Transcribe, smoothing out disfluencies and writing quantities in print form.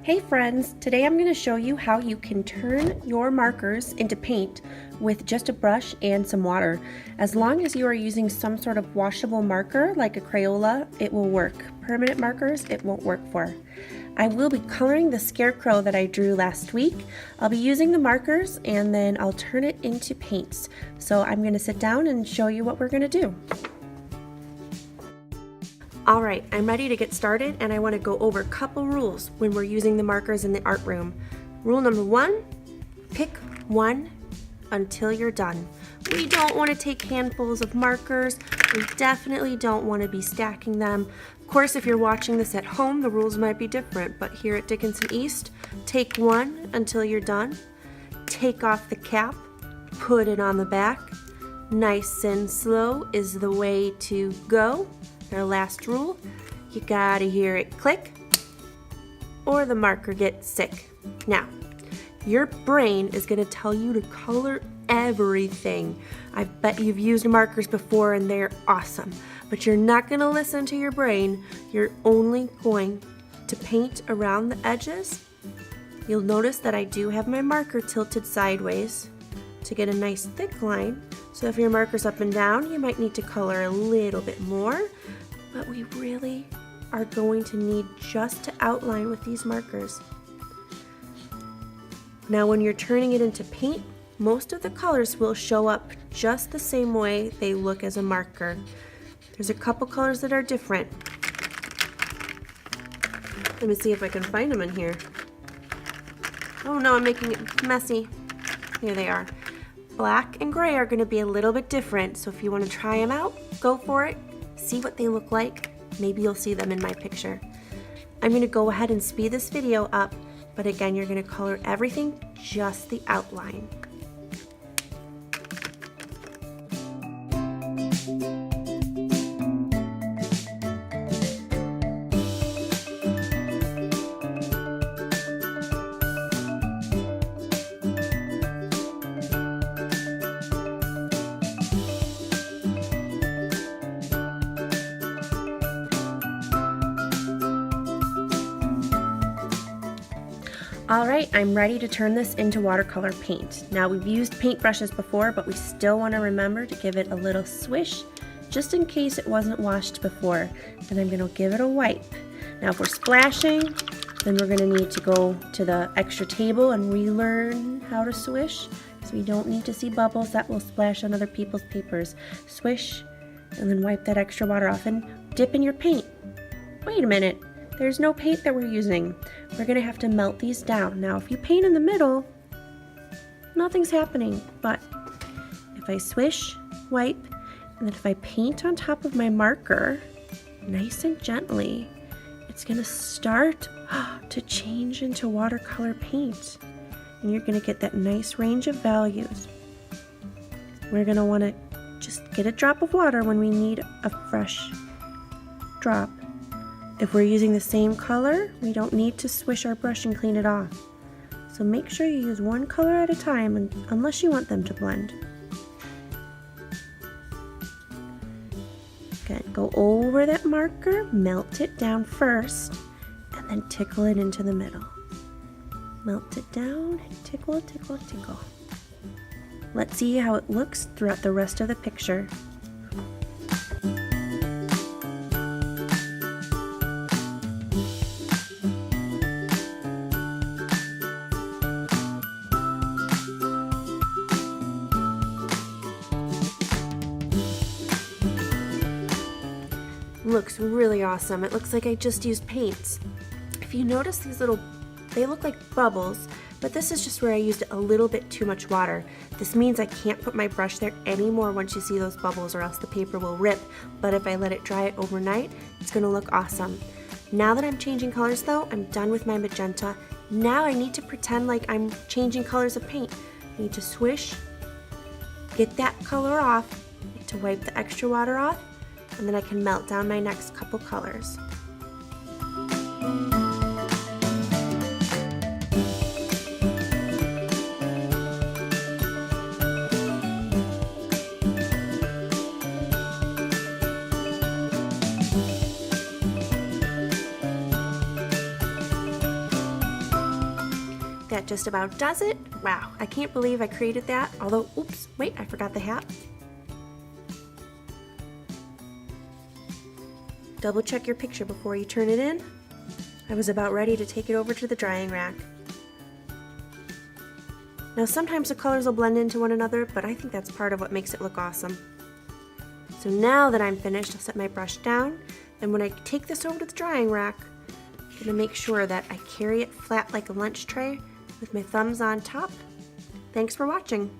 Hey friends, today I'm going to show you how you can turn your markers into paint with just a brush and some water. As long as you are using some sort of washable marker like a Crayola, it will work. Permanent markers, it won't work for. I will be coloring the Scarecrow that I drew last week. I'll be using the markers and then I'll turn it into paints. So I'm going to sit down and show you what we're going to do. Alright, I'm ready to get started and I want to go over a couple rules when we're using the markers in the art room. Rule number 1, pick one until you're done. We don't want to take handfuls of markers. We definitely don't want to be stacking them. Of course, if you're watching this at home, the rules might be different, but here at Dickinson East, take one until you're done. Take off the cap, put it on the back. Nice and slow is the way to go. Our last rule, you gotta hear it click or the marker gets sick. Now, your brain is gonna tell you to color everything. I bet you've used markers before and they're awesome, but you're not gonna listen to your brain. You're only going to paint around the edges. You'll notice that I do have my marker tilted sideways to get a nice thick line. So if your marker's up and down, you might need to color a little bit more, but we really are going to need just to outline with these markers. Now when you're turning it into paint, most of the colors will show up just the same way they look as a marker. There's a couple colors that are different. Let me see if I can find them in here. Oh no, I'm making it messy. Here they are. Black and gray are going to be a little bit different, so if you want to try them out, go for it. See what they look like. Maybe you'll see them in my picture. I'm going to go ahead and speed this video up, but again, you're going to color everything, just the outline. Alright, I'm ready to turn this into watercolor paint. Now we've used paintbrushes before, but we still want to remember to give it a little swish, just in case it wasn't washed before. And I'm going to give it a wipe. Now if we're splashing, then we're going to need to go to the extra table and relearn how to swish, because we don't need to see bubbles that will splash on other people's papers. Swish, and then wipe that extra water off and dip in your paint. Wait a minute. There's no paint that we're using. We're gonna have to melt these down. Now, if you paint in the middle, nothing's happening. But if I swish, wipe, and then if I paint on top of my marker, nice and gently, it's gonna start to change into watercolor paint. And you're gonna get that nice range of values. We're gonna wanna just get a drop of water when we need a fresh drop. If we're using the same color, we don't need to swish our brush and clean it off. So make sure you use one color at a time unless you want them to blend. Okay, go over that marker, melt it down first, and then tickle it into the middle. Melt it down and tickle, tickle, tickle. Let's see how it looks throughout the rest of the picture. Looks really awesome. It looks like I just used paints. If you notice these they look like bubbles, but this is just where I used a little bit too much water. This means I can't put my brush there anymore once you see those bubbles, or else the paper will rip. But if I let it dry overnight, it's gonna look awesome. Now that I'm changing colors though, I'm done with my magenta. Now I need to pretend like I'm changing colors of paint. I need to swish, get that color off, to wipe the extra water off, and then I can melt down my next couple colors. that just about does it. Wow, I can't believe I created that. Although, oops, wait, I forgot the hat. Double check your picture before you turn it in. I was about ready to take it over to the drying rack. Now sometimes the colors will blend into one another, but I think that's part of what makes it look awesome. So now that I'm finished, I'll set my brush down, and when I take this over to the drying rack, I'm going to make sure that I carry it flat like a lunch tray with my thumbs on top. Thanks for watching.